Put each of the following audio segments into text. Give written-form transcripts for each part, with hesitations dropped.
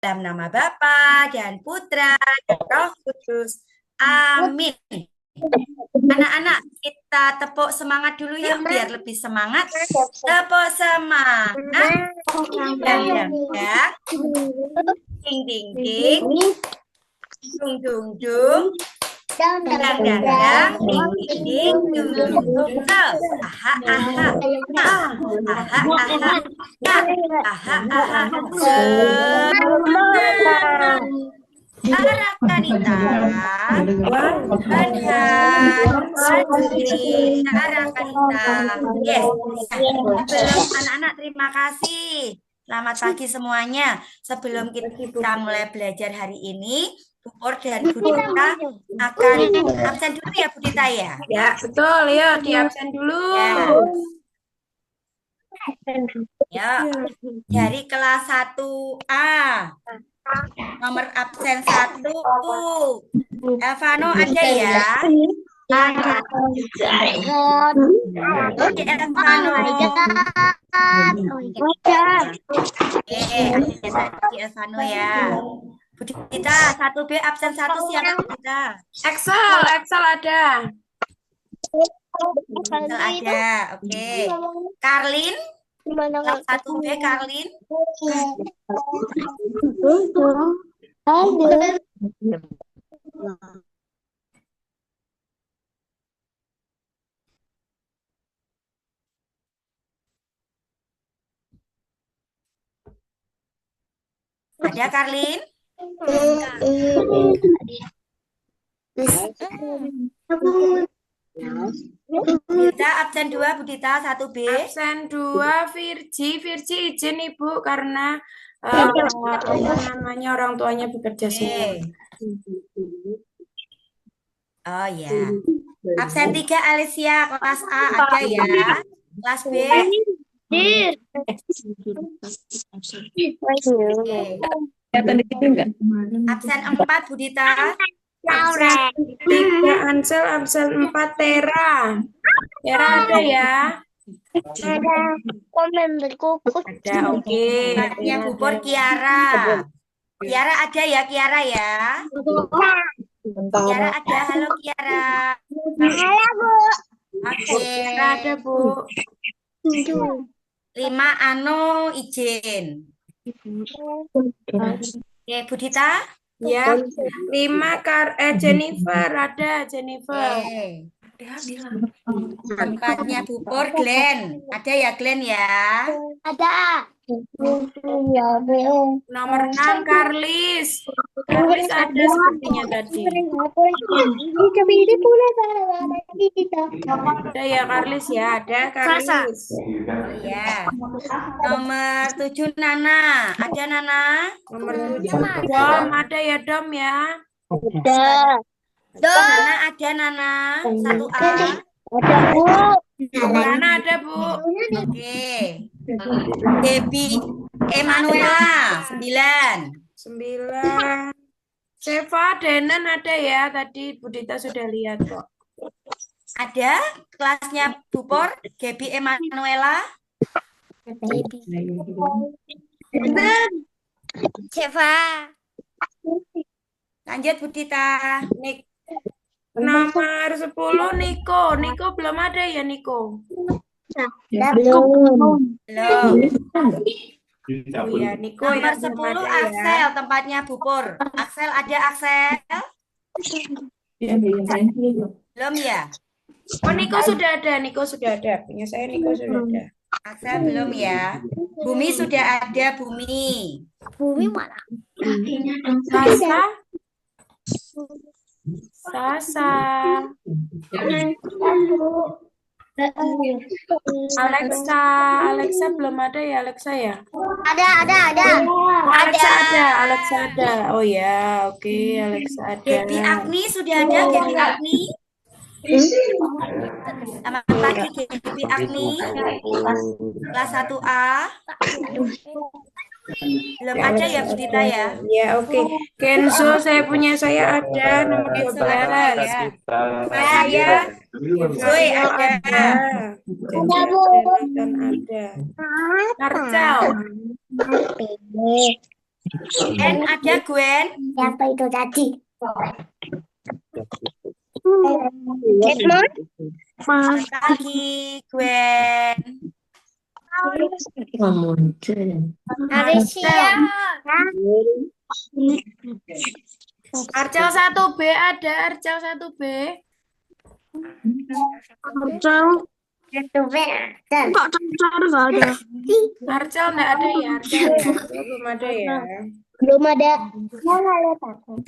Dalam nama Bapa dan Putra dan Roh Kudus. Amin. Anak-anak, kita tepuk semangat dulu yuk biar lebih semangat. Tepuk semangat. Dan ya. Ding ding ding. Dung dung dung. Dang dang dang. Ding ding ding. Dung dung dung. Aha aha. Aha aha. Aha aha. Semangat. Para Kanita, Para Kanita. Yes. Sebelum anak-anak, terima kasih. Selamat pagi semuanya. Sebelum kita mulai belajar hari ini, Bu Pur dan Bu Dita akan absen dulu ya, Bu Dita ya? Ya, betul. Ya, di absen dulu. Ya. Dari kelas 1A. Nomor absen 1. Elvano ada ya? Ada. Oke, Elvano. Oke, Elvano ya. Bu Dita, 1B absen 1 siapa Bu Dita? Excel ada. Excel ada, oke. Karlin? Kelas 1B Karlin? Ada Karlin? Dita absen 2, Bu Dita 1B. Absen 2 Virgi izin Ibu karena orang tuanya bekerja semua. Oh ya. Absen 3 Alicia kelas A ada ya. Kelas B. Absen 4 Bu Dita. Absen 3 Ansel, absen 4 Tera. Tera ada ya? Ada, oke. Tempatnya Bu Pur Kiara. Kiara ada ya, Kiara ya? Kiara ada, halo Kiara. Halo Bu. Oke. Tera ada Bu. 5 Ano izin. Oke, Bu Dita? Ya. 5 Jennifer ada, Jennifer. Tempatnya Bu Pur Glenn. Ada ya Glenn ya? Ada. Nomor 6 Karlis. Karlis ada sepertinya tadi. Ada ya Karlis ya, ada Karlis. Ya. Nomor 7 Nana. Ada Nana? Nomor 7 Dom, ada ya Dom ya? Ada. Nana ada Nana. 1A. Ada Bu. Nana ada Bu. Oke. Debbie Emanuela 9. 9. Seva Denan ada ya, tadi Bu Dita sudah lihat kok. Ada kelasnya Bu Pur, Debbie Emanuela. Siapa? Lanjut Bu Dita. Nomor 10 Niko. Niko belum ada ya Niko? Belum. Oh ya, Niko Nomor ya, 10 ada Axel, ya. tempatnya Bu Pur. Axel ada Axel? Belum ya? Oh Niko sudah ada. Punya saya Niko sudah ada. Axel belum ya? Bumi sudah ada, Bumi. Bumi mana? Sasa. Alexa belum ada ya Alexa ya? Ada. Alexa ada. Oh ya, oke, Alexa ada. Debbie Agni sudah ada, Debbie Agni. Selamat pagi Debbie Agni. Kelas 1A. Belum ada ya Bu Dita ya? Ya, oke. Kenzo saya ada nomor 12 ya. Saya Zoe ada. Dan ada. Marcel. Gwen, ada Gwen? Siapa itu tadi? Selamat pagi, Gwen. Arisya. Arcel 1B ada, Arcel 1B. Itu dan Arcel enggak ada ya, Arcel ya. Belum ada ya. belum ada.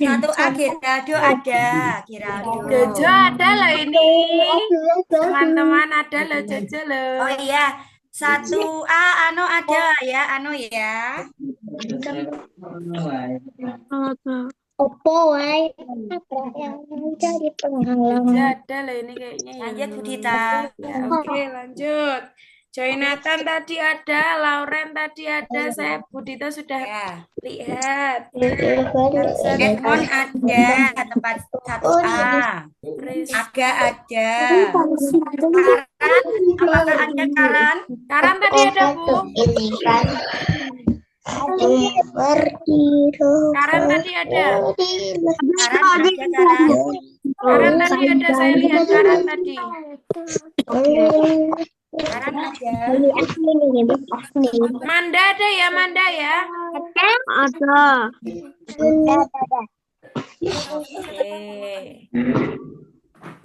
Satu A, Geraldo ada. Geraldo. Jojo ada loh ini. Teman-teman ada loh Jojo loh. Oh iya, satu A, Ano ada ya, Ano ya. Oppo wai yang jadi penghalang. Jojo ada loh ini kayaknya ya. Lanjut, Bu Dita. Ya, oke, lanjut. Jonathan tadi ada, Lauren tadi ada, saya Budita sudah Ya. lihat. Edmond ada, tempat satu A. Aga ada. Karan, apakah ada Karan? Karan tadi ada Bu. Ini kan Karan tadi ada. Karan ada, Karan. Karan tadi ada, saya lihat Karan tadi. Karan ada. Manda ada ya, Manda ya. ada. Oke.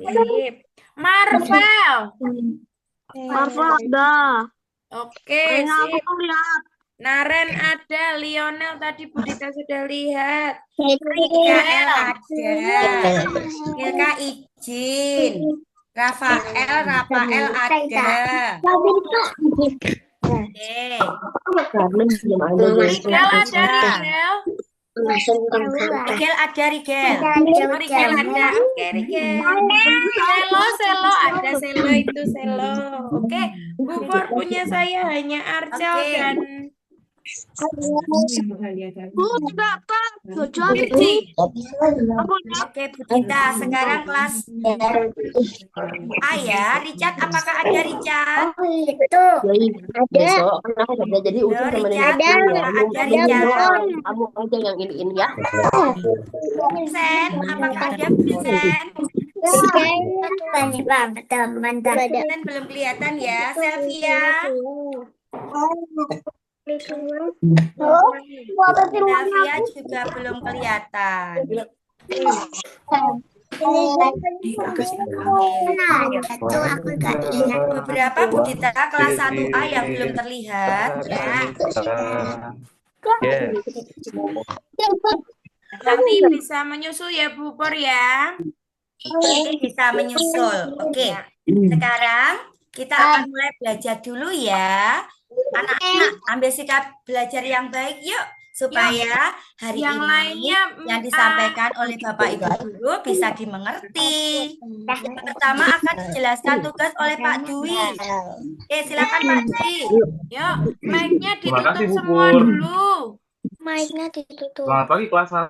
Sip. Marvel. ada. Oke, sip. Naren ada, Lionel tadi Budita sudah lihat. Mikael ada. Milka izin. Rafael ada. Oke. Rigel ada, Rigel. Rigel ada, Rigel. Rigel ada. Oke, Rigel. Selo ada, Selo itu Selo. Oke, Bubur punya saya hanya Arcel Oke. dan Jojo Virgi. Oke, Bu Dita. Sekarang kelas A ya. Richard, apakah ada Richard? itu ada. Jadi ujung temenin Richard, aku ya. ada Richard. Kamu aja yang ini ya. Vincent, apakah ada Vincent? Banyak banget teman. Vincent belum kelihatan ya. Selvia. Selvia juga belum kelihatan. Itu aku gak ingat. Beberapa Bu Dita kelas 1A yang belum terlihat ya. Nanti bisa menyusul ya Bu Pur ya. Oke, bisa menyusul. Oke, sekarang kita akan mulai belajar dulu ya. Anak-anak, ambil sikap belajar yang baik yuk. Supaya hari Yang ini lainnya yang disampaikan oleh Bapak Ibu Guru bisa dimengerti. Yang pertama akan dijelaskan tugas oleh Pak Dwi. Oke, silakan Pak Dwi. Yuk, mic-nya Terima kasih, ditutup Bu semua Pur. dulu. Mic-nya ditutup. Selamat pagi kelas 1.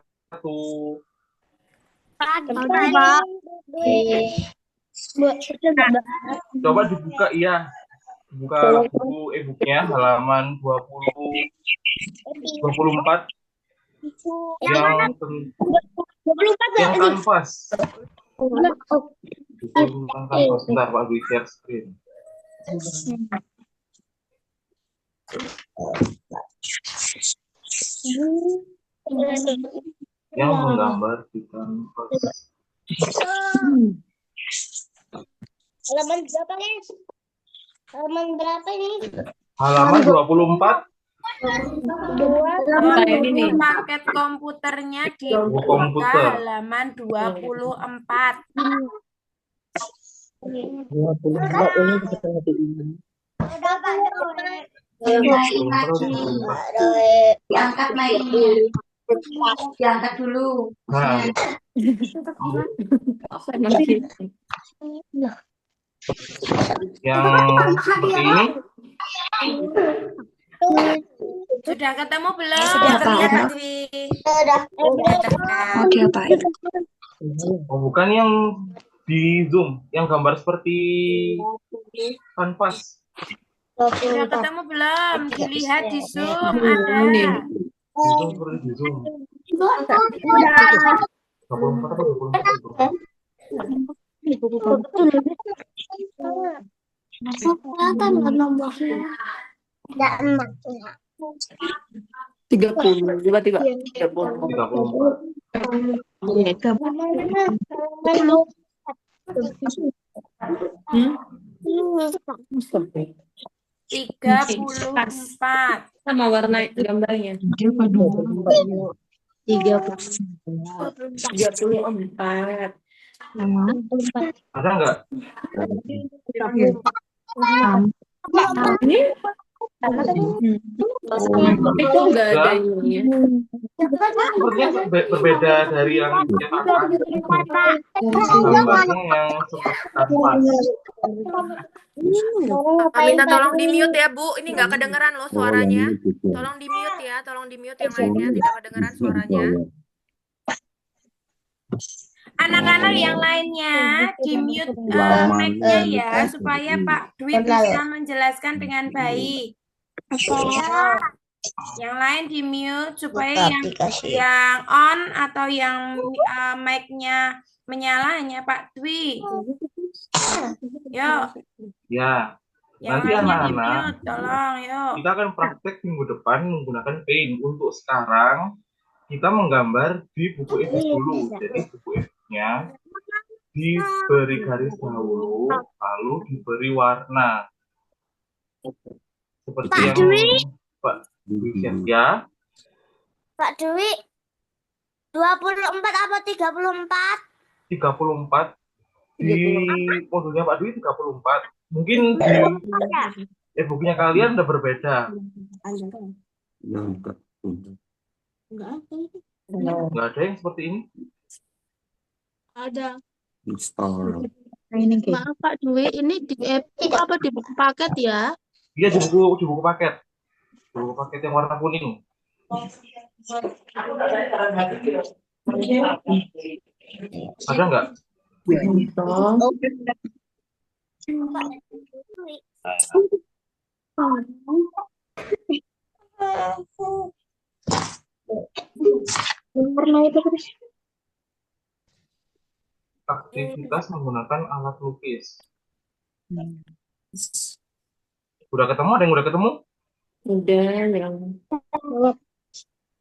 Coba dibuka iya. Buka buku e-booknya halaman 24 yang kanvas. Tentang kanvas. Bentar Pak Dwi share screen. Yang menggambar di kanvas. Halaman berapa nih? Halaman berapa nih? Halaman 24. Paket komputernya Buku dibuka komputer. halaman 24. Diangkat mainnya. Diangkat dulu. Nah, yang seperti ini. Sudah ketemu belum? Sudah terlihat Pak Dwi. Sudah terlihat. Oh, bukan yang di Zoom, yang gambar seperti kanvas. Sudah ketemu belum? Dilihat di Zoom ada. Di Zoom seperti di Zoom. 24 apa 24 gitu. Kelihatan nggak nomornya? Nggak enak. 30 tiba-tiba 34. Tiga puluh empat. sama warna gambarnya 34 Ada nggak? itu enggak ada ininya. Sepertinya berbeda dari yang dicetakkan. Gambarnya yang seperti kanvas. Minta tolong di mute ya Bu, ini nggak kedengeran loh suaranya. Tolong di mute ya, tolong di mute yang lainnya, tidak kedengeran suaranya. Anak-anak yang lainnya di mute mic-nya ya, supaya Pak Dwi bisa menjelaskan dengan baik. Ya. Yang lain di mute supaya yang on atau yang mic-nya menyala hanya Pak Dwi. Yuk, Ya, yang nanti lainnya di anak-anak, mute, tolong yuk. kita akan praktek minggu depan menggunakan Paint. Untuk sekarang, kita menggambar di buku EBIS dulu. Jadi buku EBIS-nya diberi garis dahulu, lalu diberi warna. Seperti Pak yang Dwi. Pak Dwi siap ya. Pak Dwi, 24 apa 34? 34 di modulnya Pak Dwi 34. Mungkin di bukunya kalian udah berbeda. Nggak ada yang seperti ini. Ada. Maaf Pak Dwi, ini di apa di buku paket ya? Iya di buku paket. Buku paket yang warna kuning. Ada nggak? Aktivitas menggunakan alat lukis. Udah ketemu? Ada yang udah ketemu? udah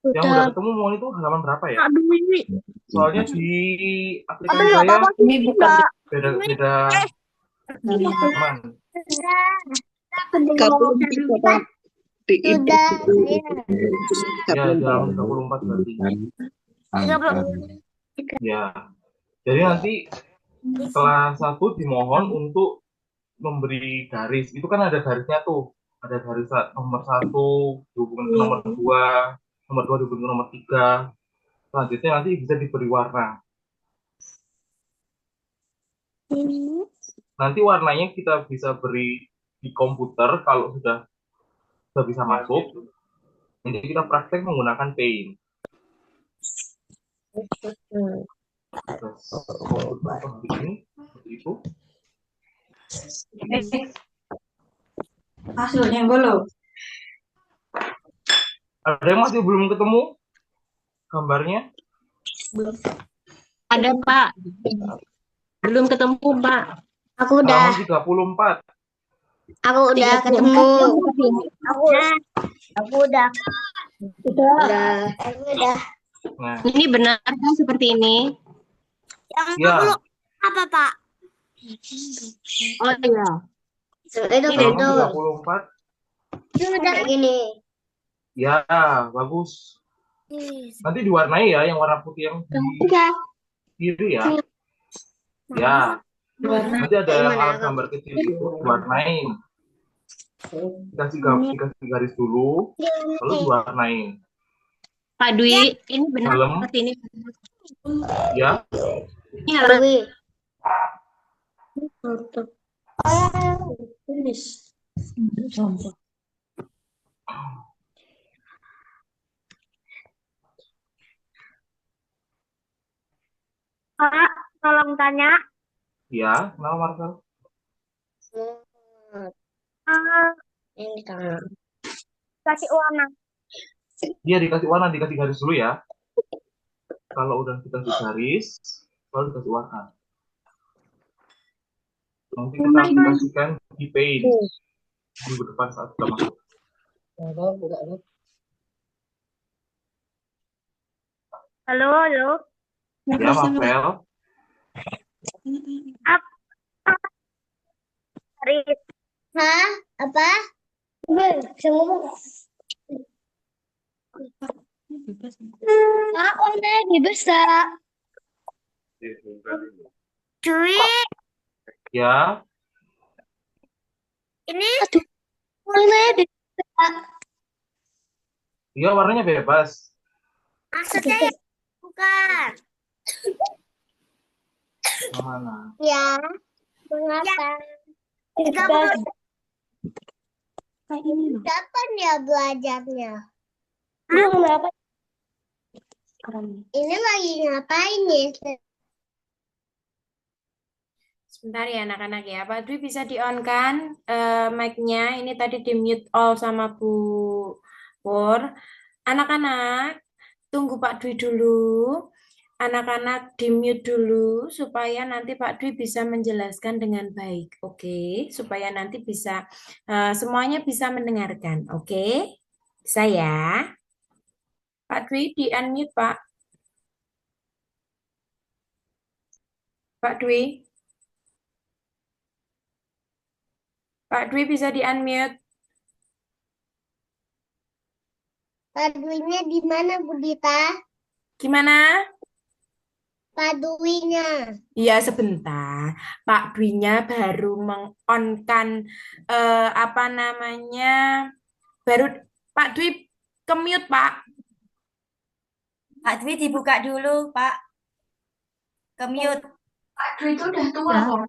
Yang udah ketemu mau itu halaman berapa ya? Aduh ini. Soalnya di aplikasi saya ini bukan beda halaman. Ya, di halaman 34 berarti. Ya. Jadi nanti kelas 1 dimohon untuk memberi garis. Itu kan ada garisnya tuh. Ada garis nomor 1 dihubungkan ke nomor 2, nomor 2 dihubungkan ke nomor 3. Selanjutnya nanti bisa diberi warna. Nanti warnanya kita bisa beri di komputer kalau sudah bisa masuk. Nanti kita praktek menggunakan Paint. Terus komputer seperti ini, seperti itu. Hasilnya belum. Ada yang masih belum ketemu gambarnya? ada Pak, belum ketemu Pak. Aku udah. Halaman 34. Aku udah ketemu. Aku udah. Aku udah. Nah, Ini benar kan seperti ini? Yang ya, apa Pak? Oh iya. Itu halaman itu. 34. Sudah gini. Ya, bagus. Nanti diwarnai ya, yang warna putih yang di Udah. kiri ya. Ya, nanti ada alat gambar kecil itu diwarnain. Dikasih garis dulu, lalu diwarnain. Pak Dwi, ini benar Dalam. seperti ini. Ya, Ini halaman Dwi. Pak, tolong tanya. ya, kenapa Marcel? Ini tangan. Kasih warna. Dia dikasih warna, dikasih garis dulu ya. Kalau udah dikasih garis, baru dikasih warna. Nanti kita aplikasikan di Paint minggu depan saat kita masuk. Halo, halo. Ya, Mafel. Haris. Hah? Apa? Bisa ngomong. Pak, online bisa. Cuy, Ya, ini online bisa. iya warnanya bebas. Maksudnya bukan. Yang mana? Ya, mengapa? 30 Kayak ini loh. kapan ya belajarnya? Kenapa? Ini lagi ngapain nih? Sebentar ya anak-anak ya. Pak Dwi bisa di-on kan mic-nya. Ini tadi di-mute all sama Bu Pur. Anak-anak, tunggu Pak Dwi dulu. Anak-anak di-mute dulu supaya nanti Pak Dwi bisa menjelaskan dengan baik. Oke, supaya nanti bisa semuanya bisa mendengarkan. Oke? Bisa ya? Pak Dwi di-unmute, Pak. Pak Dwi. Pak Dwi bisa di-unmute. Paduinya di mana, Bu Dita? Gimana? Paduinya. Iya, sebentar. Pak Dwi-nya baru meng-on-kan apa namanya? Baru Pak Dwi ke-mute, Pak. Pak Dwi dibuka dulu, Pak. Ke mute. Pak Dwi itu udah tua kok.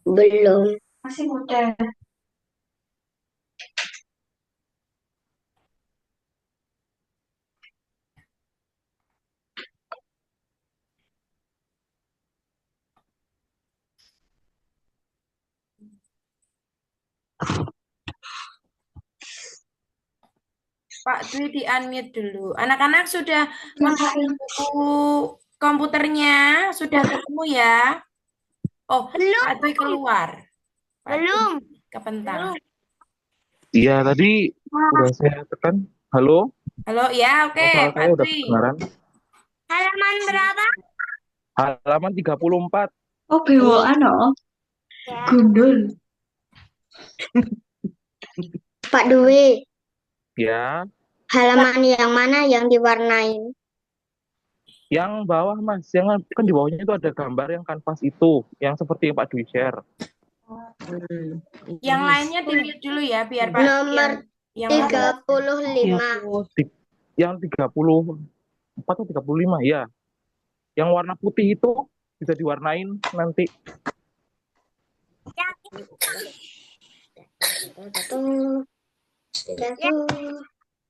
Belum. Masih muda. Pak Dwi di-unmute dulu. Anak-anak sudah membawa buku komputernya, sudah ketemu ya? Oh, Belum. Pak Dwi keluar. Pak Dwi Belum. kebentar. Iya, tadi udah saya tekan. Halo, Halo, ya oke, suara Pak saya udah Dwi. kedengaran. Halaman berapa? Halaman 34. Oh, bewokan oh. Gundul. Pak Dwi, Ya, halaman yang mana yang diwarnain? yang bawah Mas, yang kan di bawahnya itu ada gambar yang kanvas itu, yang seperti yang Pak Dwi share. Yang lainnya di-mute dulu ya, biar Pak Nomor yang 35. Yang 34 atau 35 ya. Yang warna putih itu bisa diwarnain nanti.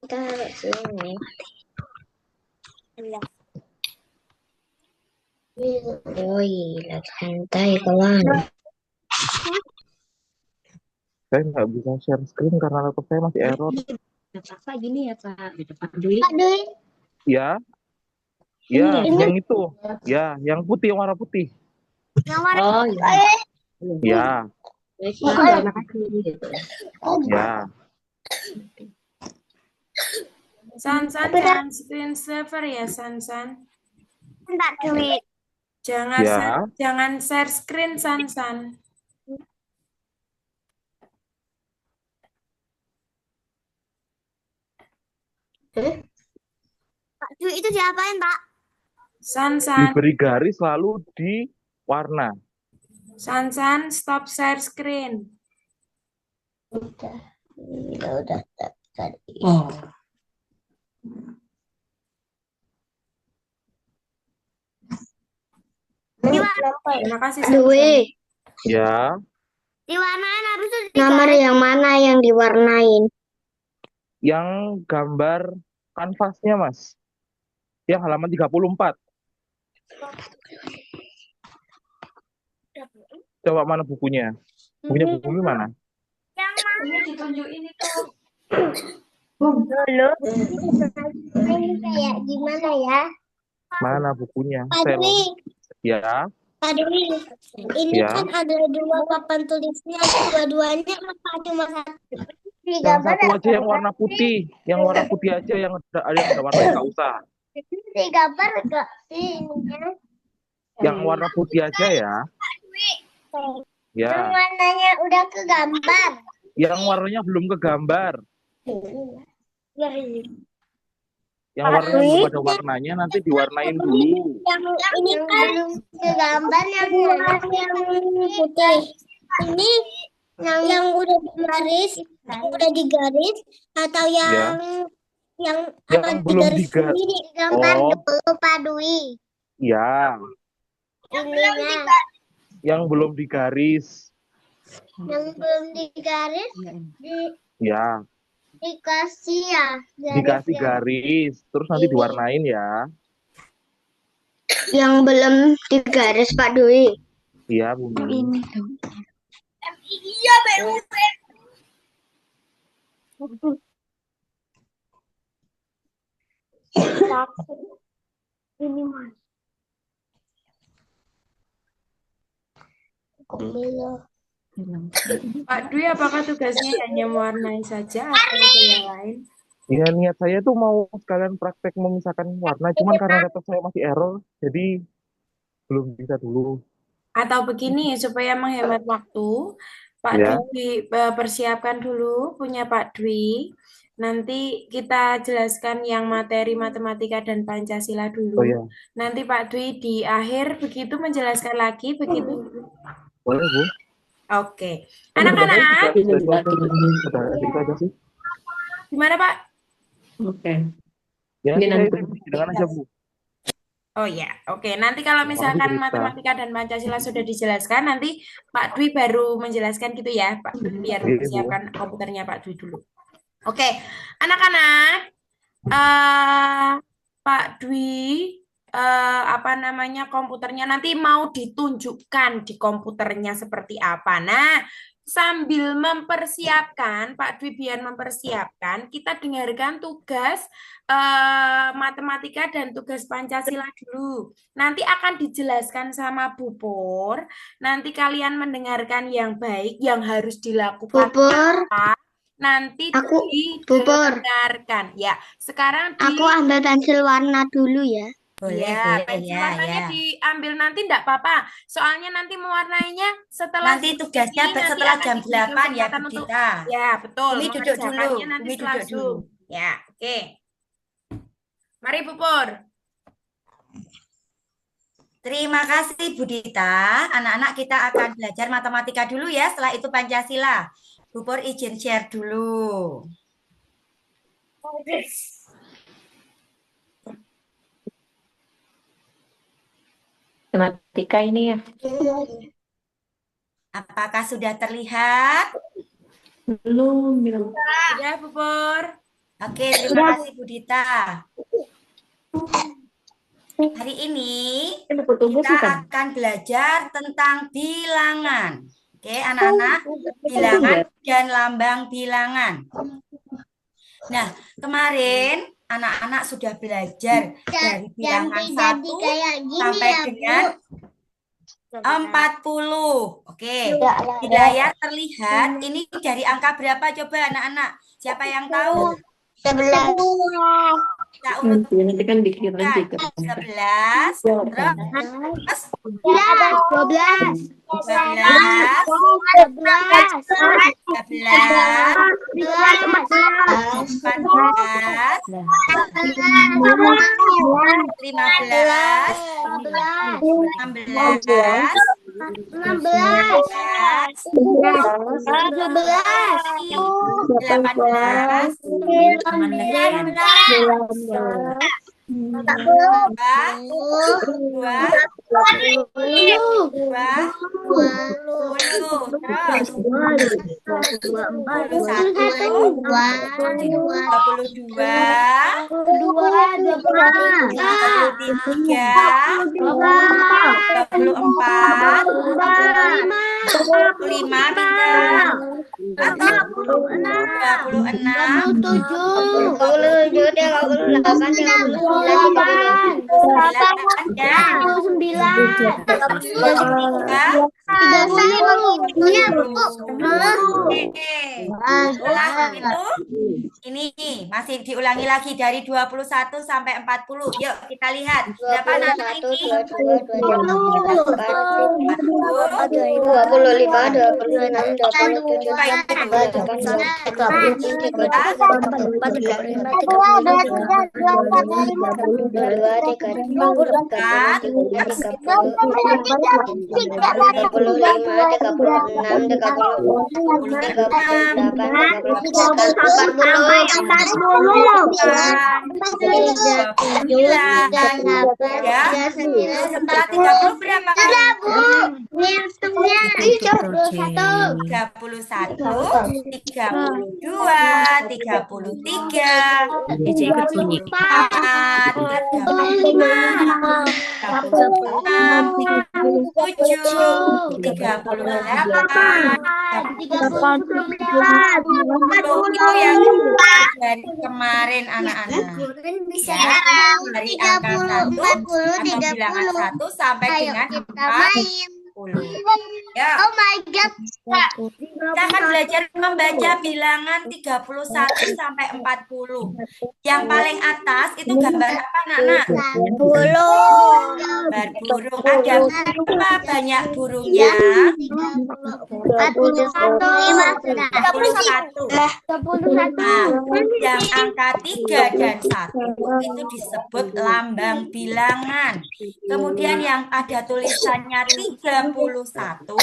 Taruh sini. Woi, santai kawan. Saya nggak bisa share screen karena laptop saya masih error. Apa gini ya Pak? Di depan Dwi. Pak Dwi, Ya, ya, Ini. yang itu. Ya, yang putih, yang warna putih. yang warna Oh iya. Ya, Terima kasih gitu. ya. San-san jangan screen saver ya, San-san. Pak Dwi. Jangan Ya. jangan share screen, San-san. Pak Dwi itu diapain, Pak? San-san, Diberi garis lalu di warna. San-san, stop share screen. Udah tadi. Oh. Terima kasih, Pak Dwi, Ya, diwarnain habis itu nomor yang mana yang diwarnain? yang gambar kanvasnya, Mas. Yang halaman 34. Coba mana bukunya? Bukunya mana? Yang mana? Ini ditunjukin itu. Dulu. Ini kayak gimana ya? Mana bukunya? Pak Dwi, Ya, Pak Dwi, ini ya. kan ada 2 papan tulisnya, dua-duanya apa cuma satu? Yang satu aja yang warna putih. Yang warna putih aja, yang ada warnanya nggak usah. Di gambar enggak sih ininya? Yang warna putih aja ya. Yang Ya. warnanya udah ke gambar. Yang warnanya belum ke gambar. Yang warnanya belum ada warnanya, nanti diwarnain dulu. Yang ini kan belum ke gambar yang putih. Ini yang udah digaris atau yang Yang apa belum digaris digaris. sendiri gambar Oh. dulu Pak Dwi. Ya, Ininya yang belum digaris. yang belum digaris Ya, dikasih ya dikasih garis. Terus nanti diwarnain ya. Yang belum digaris Pak Dwi. Iya, Bumi. Ini mas. Pak Dwi, apakah tugasnya hanya mewarnai saja atau ada yang lain? Ya, niat saya tuh mau sekalian praktek memisahkan warna. Cuman karena laptop saya masih error, jadi belum bisa dulu. Atau begini, supaya menghemat waktu, Pak Ya. Dwi persiapkan dulu punya Pak Dwi. Nanti kita jelaskan yang materi matematika dan Pancasila dulu. Oh ya, Nanti Pak Dwi di akhir begitu menjelaskan lagi, begitu. boleh Bu. Oke. Anak-anak, Udah itu aja sih. gimana Pak? Oke. Ya, Ini saya nanti. dengan aja Bu. Oh ya, oke. Nanti kalau misalkan Cerita. matematika dan Pancasila sudah dijelaskan, nanti Pak Dwi baru menjelaskan gitu ya, Pak. Biar Iya, Bu. siapkan komputernya Pak Dwi dulu. Oke, anak-anak, Pak Dwi, komputernya nanti mau ditunjukkan di komputernya seperti apa. Nah, sambil mempersiapkan, Pak Dwi biar mempersiapkan, kita dengarkan tugas matematika dan tugas Pancasila dulu. Nanti akan dijelaskan sama Bu Pur. Nanti kalian mendengarkan yang baik, yang harus dilakukan Pupur, apa. Nanti Aku- Pupur. didengarkan. Ya, sekarang aku ambil pensil warna dulu ya. Boleh, ya, boleh pensil ya, warnanya ya. diambil nanti enggak apa-apa. Soalnya nanti mewarnainya setelah Nanti tugasnya nanti setelah akan jam diberi 8 ya, kesempatan Bu untuk Dita. ya, betul. Umi duduk dulu. Mengerjakannya nanti Umi setelah duduk dulu. Zoom. Ya, oke. Mari Bu Pur. Terima kasih Bu Dita. Anak-anak kita akan belajar matematika dulu ya, setelah itu Pancasila. Bu Pur izin share dulu. Matematika ini ya. Apakah sudah terlihat? Belum. Ya, Bu Pur. Oke, terima kasih Bu Dita. Hari ini kita akan belajar tentang bilangan. Oke, anak-anak, bilangan dan lambang bilangan. Nah, kemarin anak-anak sudah belajar dari bilangan 1 sampai dengan 40. Oke, di layar terlihat ini dari angka berapa coba anak-anak? Siapa yang tahu? 11. Kita urut Nanti kan dikit nanti. 11, terus 12. 12, 15, 16, 17, 18, 19, 20, 21, 22, dua puluh, terus 29, itu ini masih diulangi lagi dari 21 sampai 40. Yuk kita lihat berapa anak ini? 30 berapa? 30 yang dari kemarin anak-anak. Ya, dari angka 1 atau bilangan 1 sampai dengan 40. Ya. Oh my God. Kita akan belajar membaca bilangan 31 sampai 40. Yang paling atas itu gambar apa, Nak? Gambar burung. Ada berapa banyak burungnya? 31. Nah, yang angka 3 dan 1 itu disebut lambang bilangan. Kemudian yang ada tulisannya 31 itu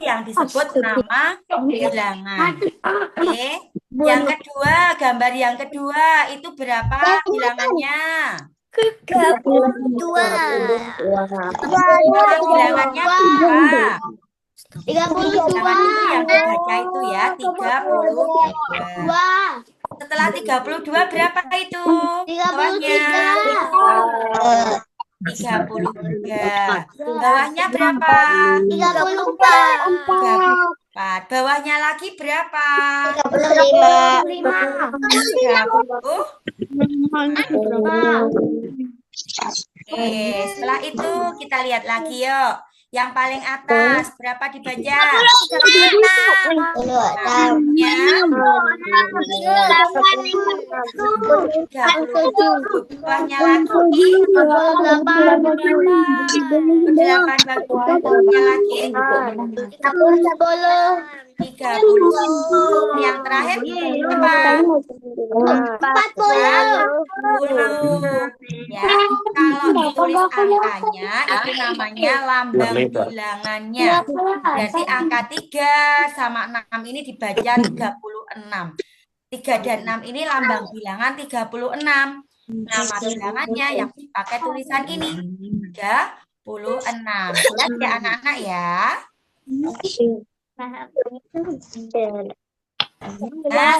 yang disebut nama bilangan. Oke. Yang kedua, gambar yang kedua itu berapa bilangannya? 32. Bilangannya berapa? 32. Bilangan itu yang dibaca itu ya, 32. Setelah 32 berapa itu? Bawahnya 33. Bawahnya berapa? 34. Bawahnya lagi berapa? 35. Oke, setelah itu kita lihat lagi yuk. Yang paling atas berapa dibaca? Bawahnya lagi 30. Yang terakhir berapa? 40. Ya, kalau ditulis angkanya itu namanya lambang bilangannya. Berarti angka 3 sama 6 ini dibaca 36. 3 dan 6 ini lambang bilangan 36. Nama bilangannya yang pakai tulisan ini 36. Lihat ya anak-anak ya. Nah,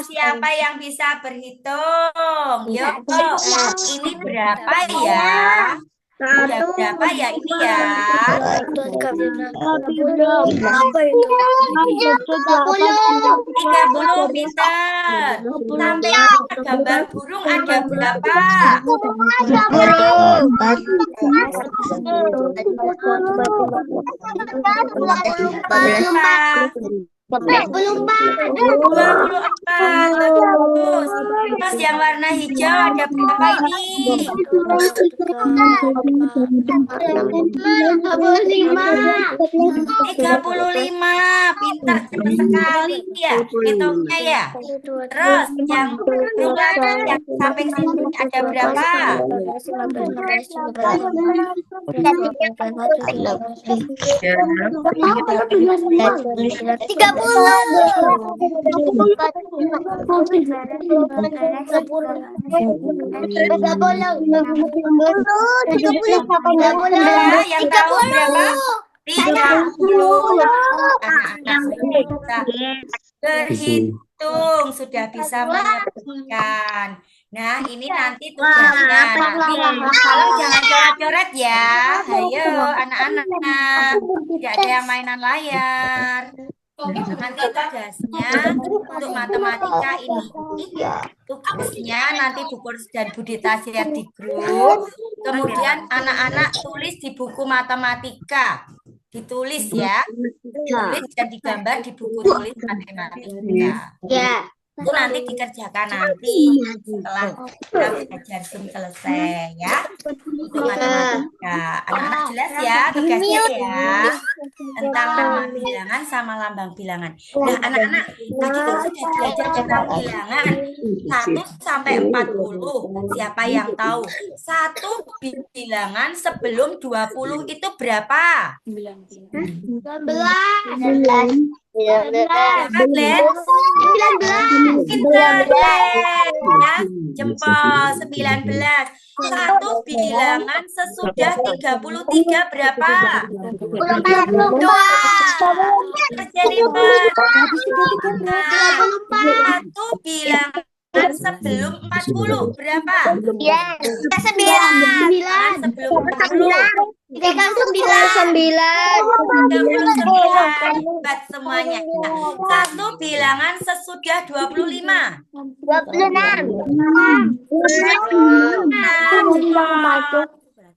siapa yang bisa berhitung? Yuk, ini berapa ya? Udah berapa ya ini ya? 30 pinter. Sampai gambar burung ada berapa? Berapa? 24. Terus yang warna hijau ada berapa ini? 35. Pintar sekali ya hitungnya ya. Terus yang yang samping sini ada berapa? 30. Ya, yang tahu berapa? 30. Anak-anak sudah bisa berhitung, sudah bisa mengerjakan. Nah, ini nanti tugasnya. Nanti kalau jangan coret-coret ya. Ayo, anak-anak. Tidak ada yang mainan layar. Nanti tugasnya untuk matematika ini. Tugasnya nanti Bu Kurs dan Bu Dita share di grup. Kemudian anak-anak tulis di buku matematika. Ditulis ya. Ditulis dan digambar di buku tulis matematika. Ya. Itu nanti dikerjakan nanti setelah kita belajar Zoom selesai ya. Untuk matematika. Anak-anak jelas ya tugasnya ya. Tentang nama bilangan sama lambang bilangan. Nah, anak-anak tadi kan sudah belajar tentang bilangan 1 sampai 40. Siapa yang tahu? 1 bilangan sebelum 20 itu berapa? 19. Berapa, Glenn? 19. Pintar, Glenn. Ya, jempol 19. 1 bilangan sesudah 33 berapa? 42. Jennifer. 1 bilangan sebelum 40 berapa? Ya. 9. Sebelum 40. 39. 39. Hebat semuanya. 1 bilangan sesudah 25. 26.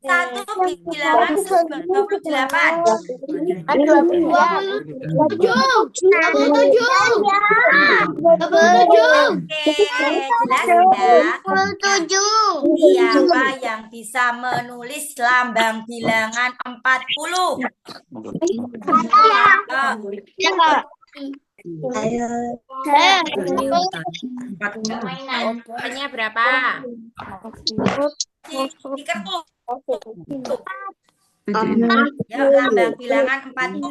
1 bilangan sesudah 28. 27. 27. Oke, jelas ya. 27. Siapa yang bisa menulis lambang bilangan 40? Umurnya berapa? Di kertas. Ya, lambang bilangan 40.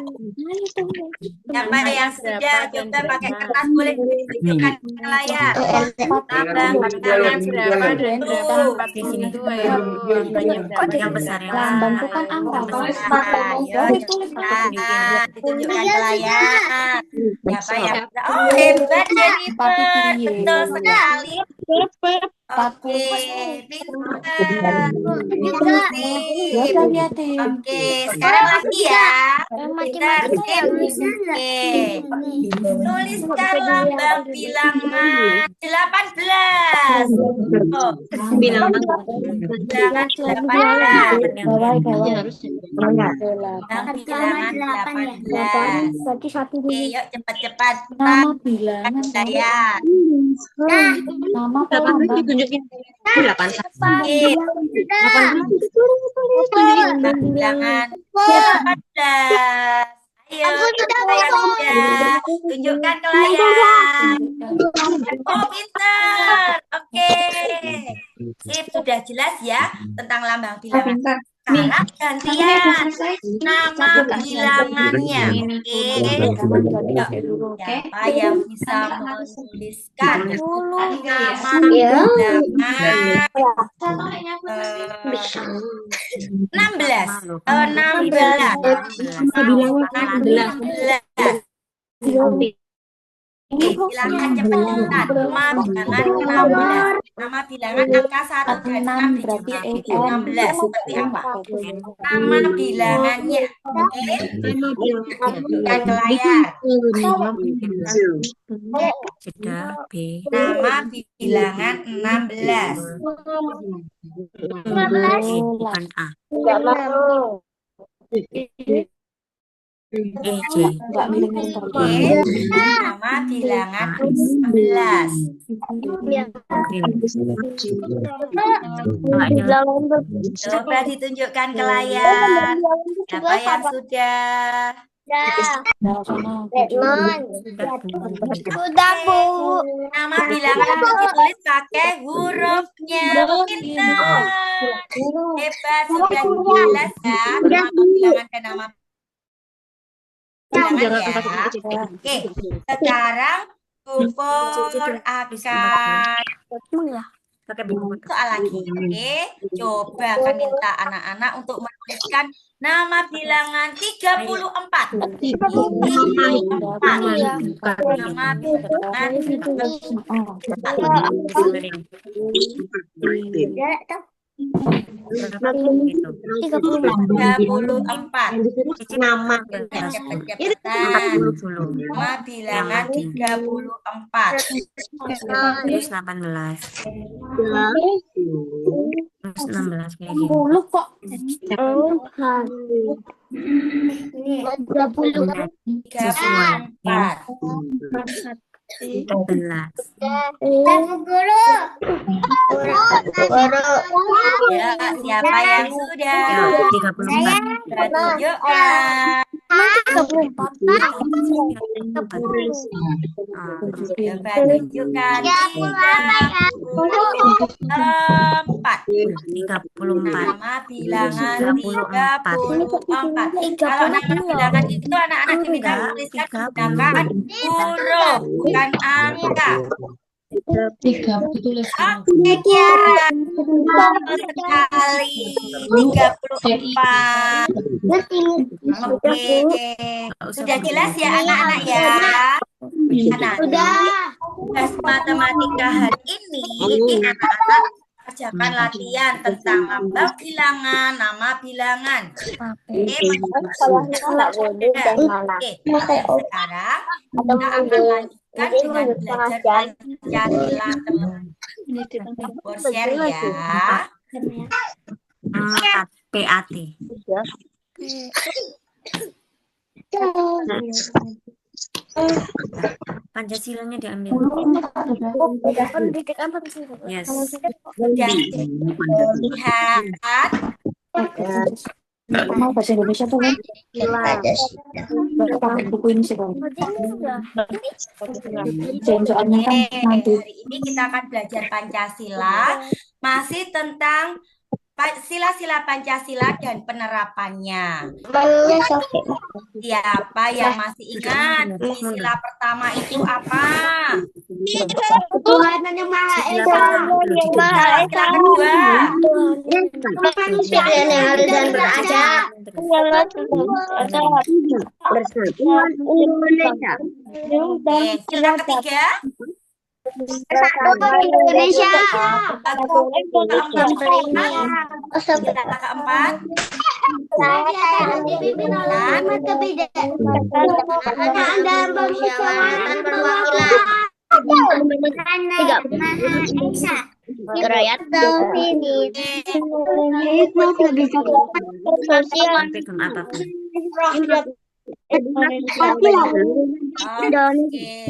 Siapa yang sudah coba pakai kertas boleh ditunjukkan ke layar. Lambang bilangan Berapa dan berapa 40. empat di sini tuh ayo. Angkanya berapa? Yang besar ya. Lambang itu kan angka. Ayo, cepat ditunjukkan ke layar. Siapa yang oh hebat Jennifer, betul sekali. Oke, pintar. Oke, sekarang lagi ya. Pintar, sip. Oke. Tuliskan lambang bilangan 18. Oh, bilangan 18. Lambang bilangan 18. Oke, yuk cepat-cepat. Nama bilangan. Saya. Nama pelambang. Ditunjukin 8. Bilangan 18. Ayo, siapa yang sudah tunjukkan ke layar. Oh, pintar. Oke. Sip, sudah jelas ya tentang lambang bilangan. Sekarang gantian nama bilangannya. Oke. Siapa yang bisa menuliskan nama bilangan 16. 16. Silakan cepat-cepat. Nama bilangan 16. Nama bilangan angka 1 dan 6 dijumlah 16. Seperti apa? Nama bilangannya. Oke. Tunjukkan ke layar. Nama bilangan 16. Bukan A. Enggak miring-miring terus. Oke. Nama bilangan 16. Coba ditunjukkan ke layar. Siapa yang sudah? Sudah, Bu. Nama bilangan ditulis pakai hurufnya. Pintar. Hebat, sudah jelas ya. Nama bilangan dan nama Jangan Jangan ya. pakai kecil. Oke, sekarang Bubur akan Pakai buku. soal lagi. Oke, coba akan minta anak-anak untuk menuliskan nama bilangan 34. 34. Nama bilangan 34. Nama. Cepet-cepetan. Nama bilangan 34. Terus 18. Terus 16 kayak gini. 34. 14. Ya, siapa yang sudah? Ya, 34. Sudah tunjukkan. Coba tunjukkan. 34. 34. Nama bilangan 34. Kalau nama bilangan itu anak-anak diminta menuliskan menggunakan huruf, bukan angka. 3 tulis. Oke, Kiara. Betul sekali. 34. Oke. Sudah jelas ya anak-anak ya? Anak-anak. Tugas matematika hari ini anak-anak kerjakan latihan tentang apa bilangan, nama bilangan. Oke, sekarang kita akan lanjutkan dengan belajar Pancasila. Share ya. PAT. Pancasilanya diambil. Yes. Sudah lihat Mau bahasa Indonesia tuh kan? Buku ini sih kan. Soalnya kan nanti. hari ini kita akan belajar Pancasila, masih tentang sila-sila Pancasila dan penerapannya. Siapa yang masih ingat sila pertama itu apa? Tuhan yang Maha Esa. Sila kedua. Manusia yang adil dan beradab. Persatuan Indonesia. Sila ketiga. Persatuan Indonesia. Sila keempat. Dipimpin oleh lima kebijaksanaan dan permusyawaratan perwakilan. Kerakyatan sini. Apapun. Oke,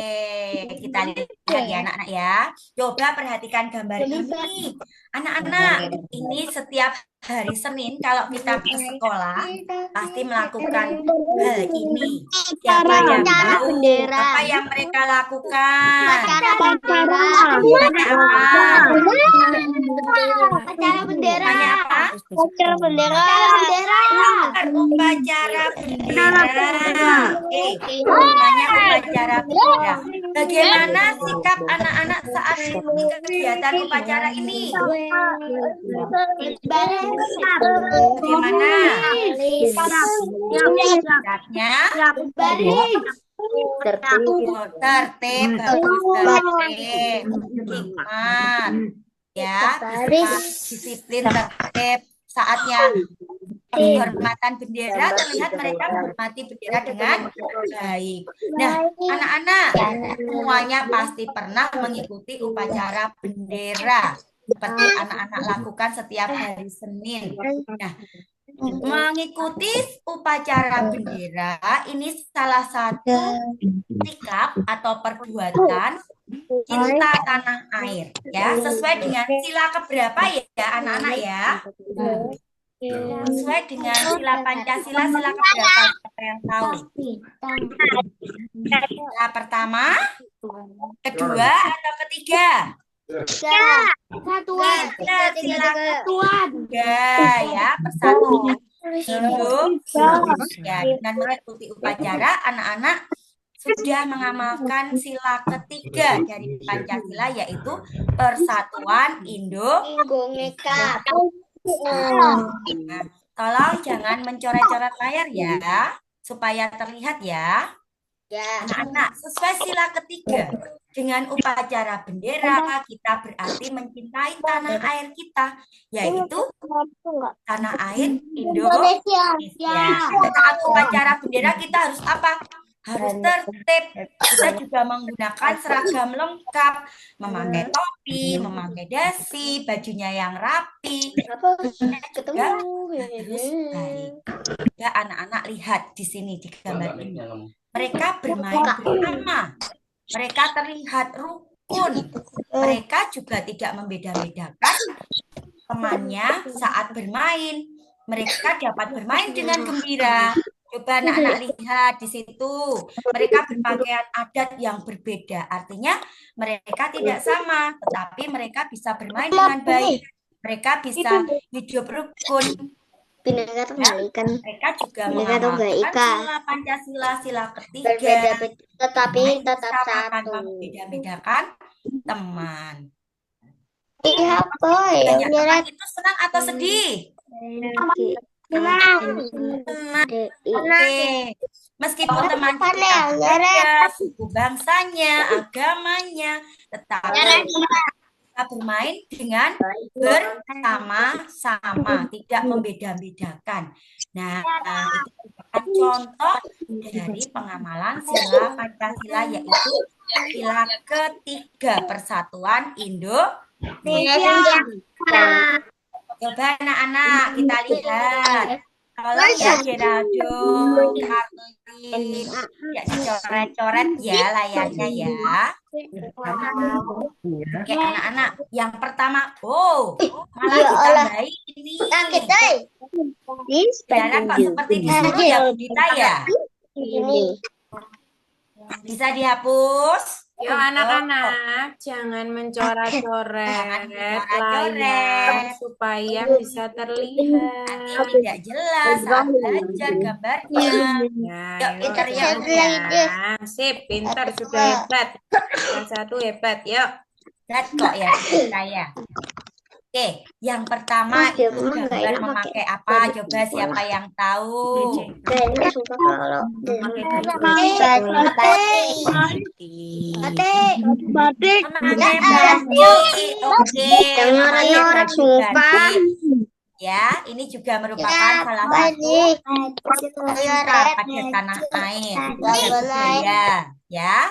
kita lihat ya anak-anak ya. Coba perhatikan gambar ini. Anak-anak, ini setiap hari Senin kalau kita ke sekolah pasti melakukan hal ini. Siapa yang tahu apa yang mereka lakukan? Acara bendera. Acara bendera. Tanya apa? Acara bendera. Upacara bendera. Oke, namanya upacara bendera. Bagaimana sikap anak-anak saat mengikuti kegiatan upacara ini? Bagaimana? Sikapnya tertib, bagus, tertib, hikmat, ya, disiplin, tertib. Saatnya penghormatan bendera terlihat mereka menghormati bendera dengan baik. Nah, anak-anak semuanya pasti pernah mengikuti upacara bendera seperti anak-anak lakukan setiap hari Senin. Nah, mengikuti upacara bendera ini salah satu sikap atau perbuatan cinta tanah air, ya, sesuai dengan sila keberapa ya anak-anak ya? Sesuai dengan sila Pancasila, sila keberapa? Siapa yang tahu? Sila pertama, kedua, atau ketiga? Satuan. Sila ketiga ya, persatuan. Indonesia. Dengan mengikuti upacara, anak-anak sudah mengamalkan sila ketiga dari Pancasila, yaitu Persatuan Indonesia. Nah, tolong jangan mencoret-coret layar ya, supaya terlihat ya. Anak-anak, sesuai sila ketiga, dengan upacara bendera, kita berarti mencintai tanah air kita, yaitu tanah air Indonesia. Saat upacara bendera kita harus apa? Harus tertib. Kita juga menggunakan seragam lengkap, memakai topi, memakai dasi, bajunya yang rapi. Juga harus baik. Ya, anak-anak lihat di sini di gambar ini. Mereka bermain bersama. Mereka terlihat rukun. Mereka juga tidak membeda-bedakan temannya saat bermain. Mereka dapat bermain dengan gembira. Coba anak-anak lihat di situ. Mereka berpakaian adat yang berbeda. Artinya mereka tidak sama, tetapi mereka bisa bermain dengan baik. Mereka bisa hidup rukun. Mereka juga mengamalkan sila Pancasila, sila ketiga. Tetapi tetap Sama tanpa satu. membeda-bedakan teman. Iya, boy. Teman itu senang atau sedih? Senang. Oke. Meskipun teman kita berbeda suku bangsanya, agamanya, tetapi kita bermain dengan bersama-sama, tidak membeda-bedakan. Nah, itu merupakan contoh dari pengamalan sila Pancasila, yaitu sila ketiga Persatuan Indonesia. Coba anak-anak kita lihat. Tolong ya Geraldo, Karlin, ya dicoret-coret ya layarnya ya. Oke anak-anak, yang pertama, malah ditambahi ini. Saudara kok seperti disuruh ya Budita ya? Bisa dihapus? Yuk anak-anak, jangan mencoret-coret layar supaya bisa terlihat. Nanti tidak jelas saat belajar gambarnya. Yuk pintar ya. Sip, pintar sudah hebat. Yang satu hebat, yuk. Hebat kok ya saya. Oke, yang pertama itu gambar memakai apa? Coba siapa yang tahu? Batik. Memakai baju. Oke, memakai baju batik. Ya, ini juga merupakan salah satu cinta pada tanah air. Ya.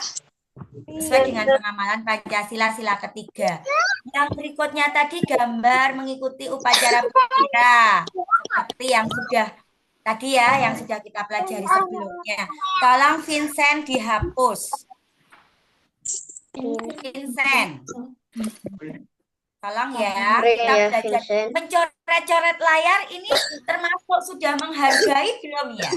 Sesuai dengan pengamalan Pancasila sila ketiga. Yang berikutnya tadi gambar mengikuti upacara bendera seperti yang sudah tadi ya, yang sudah kita pelajari sebelumnya. Tolong Vincent dihapus. Vincent. Tolong ya, kita belajar mencoret-coret layar ini termasuk sudah menghargai belum ya?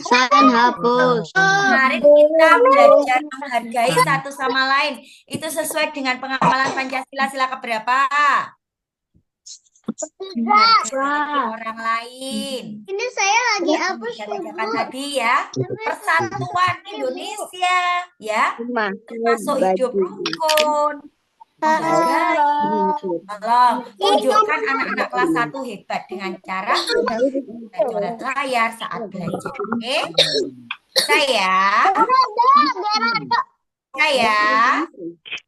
Hapus. Kemarin kita belajar menghargai satu sama lain. Itu sesuai dengan pengamalan Pancasila sila keberapa? Menghargai orang lain. Ini saya lagi hapus. Katakan tadi ya, Persatuan Indonesia ya, termasuk hidup rukun. Tolong tunjukkan anak-anak kelas 1 hebat dengan cara coret layar saat belajar. Oke? Saya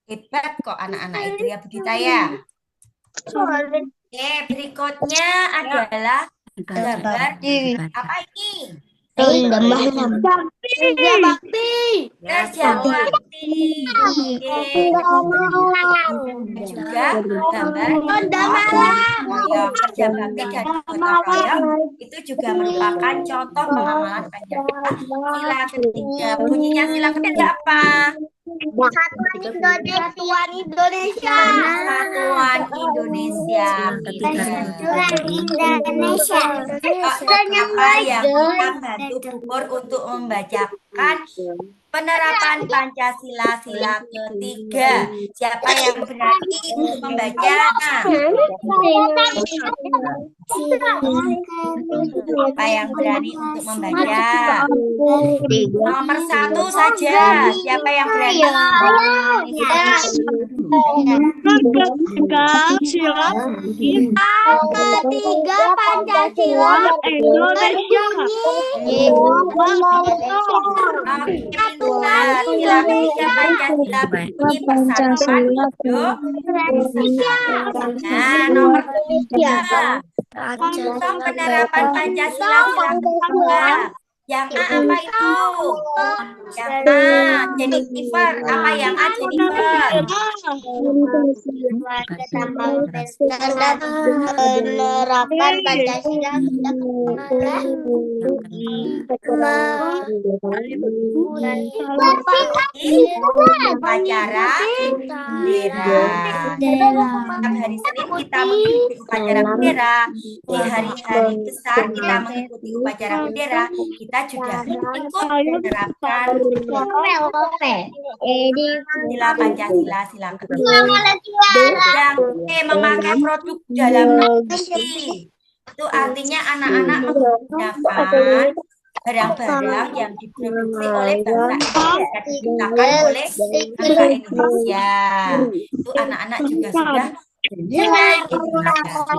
hebat kok anak-anak itu ya Budita ya. Oke, berikutnya adalah gambar apa ini? Kerja bakti. Kerja bakti. Juga gambar kerja bakti dan gotong royong itu juga merupakan contoh pengamalan Pancasila sila ketiga. Bunyinya sila ketiga apa? Persatuan Indonesia. Persatuan Indonesia. Apa yang kita bantu Bubur untuk membacakan penerapan Pancasila sila ketiga. Siapa yang berani untuk membaca? Siapa yang berani untuk membaca? Nomor 1 saja. Siapa yang berani? Angka 3 Pancasila Indonesia. Benar. Silakan tiga Pancasila bunyi persatuan hidup. Nah, nomor 3. Contoh penerapan Pancasila silakan. Yang A apa itu? Yang A, Jennifer. Apa yang A, Jennifer? Penerapan Pancasila Upacara bendera. Setiap hari Senin kita mengikuti upacara bendera. Di hari-hari besar kita mengikuti upacara bendera. Kita juga ikut menerapkan Pancasila. Pancasila silakan. Yang B, memakai produk dalam negeri. Itu artinya anak-anak menggunakan barang-barang yang diproduksi oleh bangsa Indonesia dan diciptakan oleh bangsa Indonesia. Itu anak-anak juga sudah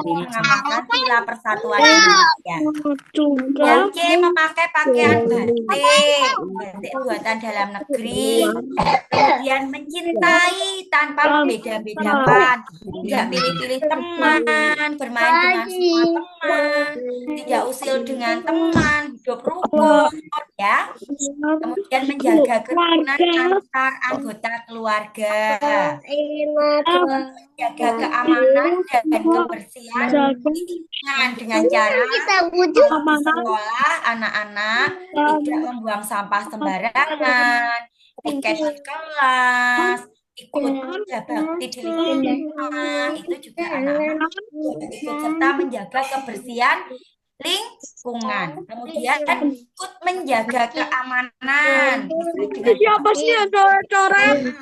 mengamalkan sila persatuan Indonesia. Yang C, memakai pakaian batik buatan dalam negeri. Kemudian mencintai tanpa membeda-bedakan, tidak pilih-pilih teman, bermain dengan semua teman, tidak usil dengan teman, hidup rukun, ya. Kemudian menjaga kerukunan antar anggota keluarga, menjaga keamanan dan kebersihan dengan cara di sekolah anak-anak tidak membuang sampah sembarangan, piket di kelas, ikut kerja bakti di lingkungan, itu juga anak-anak ikut serta menjaga kebersihan lingkungan. Kemudian ikut menjaga keamanan. Siapa sih yang coret-coret?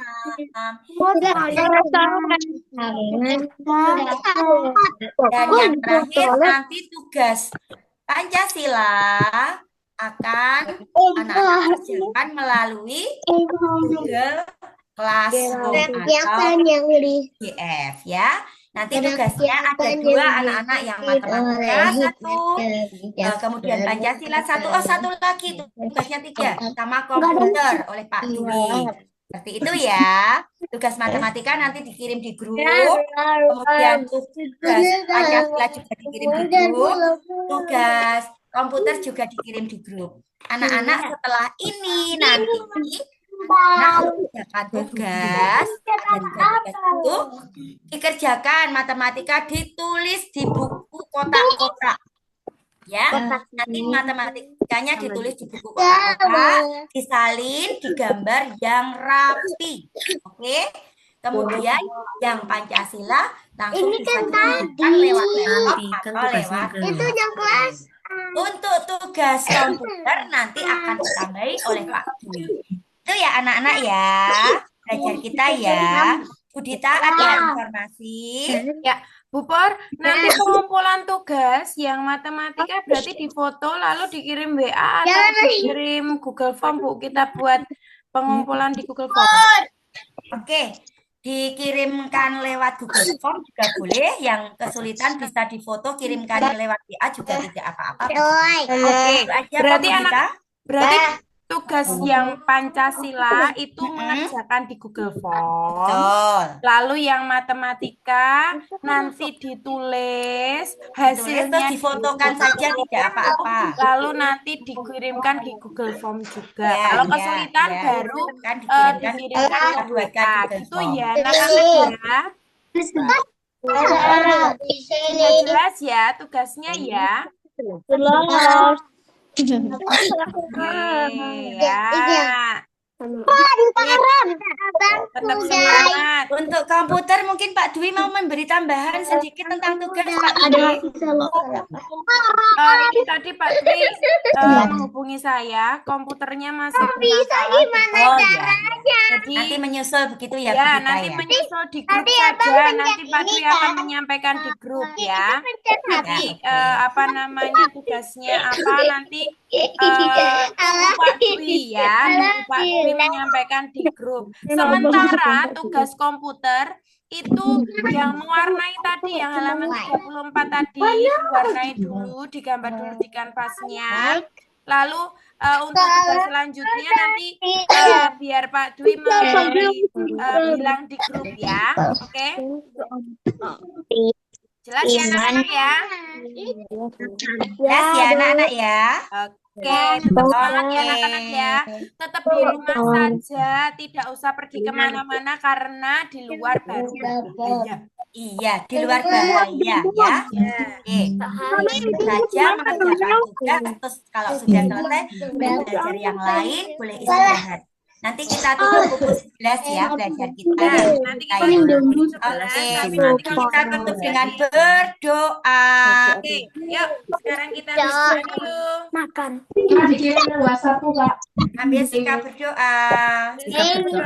Dan yang terakhir nanti tugas Pancasila akan anak-anak kerjakan melalui Google Classroom atau PDF ya. Nanti tugasnya ada 2 anak-anak yang matematika 1, kemudian Pancasila 1, satu lagi tugasnya 3 sama komputer oleh Pak Dwi. Seperti itu ya. Tugas matematika nanti dikirim di grup, kemudian tugas Pancasila juga dikirim di grup, tugas komputer juga dikirim di grup. Anak-anak setelah ini nanti mengerjakan tugas, ada 3 tugas itu dikerjakan matematika, ditulis di buku kotak-kotak. Ya, nanti matematikanya ditulis di buku kotak-kotak, disalin, digambar yang rapi. Oke. Kemudian yang Pancasila langsung bisa dikerjakan lewat laptop atau lewat Itu yang kelas. untuk tugas komputer nanti akan ditambahi oleh Pak Dwi. Itu ya anak-anak ya, belajar kita ya. Budita ada informasi? Ya, Bu Por, nanti pengumpulan tugas yang matematika berarti difoto lalu dikirim WA atau dikirim Google Form, Bu, kita buat pengumpulan di Google Form. Oke, dikirimkan lewat Google Form juga boleh. Yang kesulitan bisa difoto, kirimkan lewat WA juga tidak apa-apa. Oke, berarti berarti tugas yang Pancasila itu mengerjakan di Google Form. Betul. Lalu yang matematika nanti ditulis, hasilnya difotokan saja tidak apa-apa. Lalu nanti dikirimkan di Google Form juga. Kalau kesulitan baru dikirimkan ke WA. Gitu ya, anak-anak ya. Jelas ya tugasnya ya. Jelas. Ya. Tetap semangat. Untuk komputer mungkin Pak Dwi mau memberi tambahan sedikit tentang tugas Pak Dwi. Ini tadi Pak Dwi menghubungi saya, komputernya masih bermasalah. Oh ya, Jadi nanti menyusul begitu ya, ya, Bu Gita nanti ya. menyusul di grup saja. Nanti Pak Dwi akan menyampaikan di grup ya. Nanti apa namanya tugasnya apa nanti Pak Dwi ya. Pak Dwi menyampaikan di grup. Sementara tugas komputer itu yang mewarnai tadi yang halaman 34 tadi diwarnai dulu, digambar dulu di kanvasnya. Lalu untuk tugas selanjutnya nanti biar Pak Dwi bilang di grup ya. Oke? Jelas ya anak-anak ya? Jelas ya anak-anak ya. Oke, tetap semangat ya anak-anak ya. Tetap di rumah saja, tidak usah pergi kemana-mana karena di luar baru berbahaya. Iya, di luar bahaya ya. Oke, saja mengerjakan tugas, terus kalau sudah selesai belajar yang lain boleh istirahat. Nanti kita tutup pukul 11 ya belajar kita. Nanti kita tutup 11, Oke, tapi nanti kalau kita tutup dengan berdoa. Oke, yuk sekarang kita berdoa dulu. Ambil sikap berdoa. Yuk,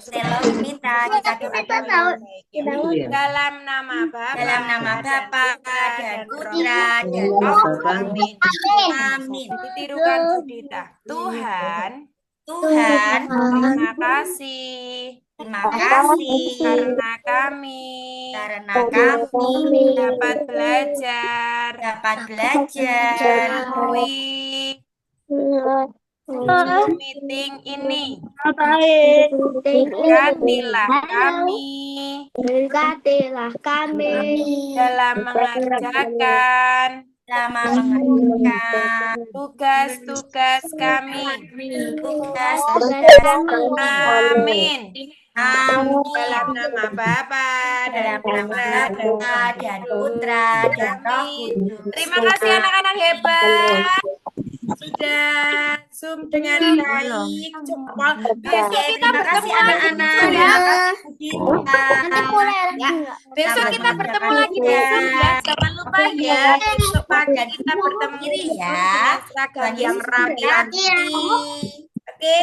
Shalom kita doa dulu. dalam nama Bapa, Dalam nama Bapa dan Putra dan Roh Kudus. Amin. ditirukan Budita. Tuhan, Tuhan, terima kasih terima kasih karena kami dapat belajar melalui Zoom meeting ini. Berkatilah kami dalam mengerjakan tugas-tugas kami. Amin. Dalam nama Bapa dan Putra dan Roh Kudus. Terima kasih anak-anak hebat. Sudah Zoom dengan baik. Jempol. Besok kita bertemu lagi ya. Besok kita bertemu lagi di Zoom ya. Jangan lupa ya. Besok pagi kita bertemu ya. Seragam yang rapi. Oke.